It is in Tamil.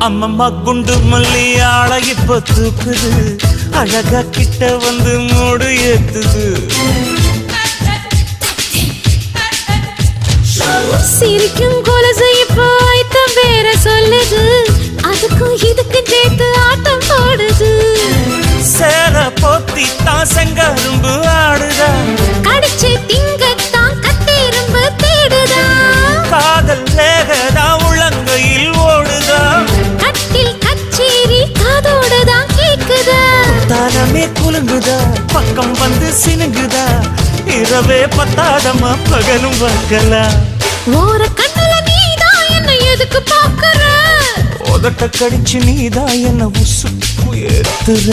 அம்மம்மா குண்டு மல்லி ஆளை இப்ப தூக்குது அழகா கிட்ட வந்து மூடு ஏத்துது சிரிக்கும் கொலசை இப்போ ஐத்தம் வேற சொல்லுது அதுக்கும் இதுக்கும் சேர்த்து ஆட்டம் போடுது சேர போத்தி தான் செங்கரும்பு ஆடுதா கடிச்சு திங்கத்தான் கத்தெரும்பு தேடுதா காதல் லேகதா உள்ளங்கையில் ஓடுதா கட்டில் கச்சேரி காதோடுதான் கேக்குதா தானமே குலுங்குதா பக்கம் வந்து சினுங்குதா இரவே பத்தாதமா பகலும் பார்க்கலாம் ஓர கண்ணுல நீதான் என்ன எதுக்கு பாக்குற உதட்ட கடிச்சு நீதான் என்ன உசுப்பு ஏத்துற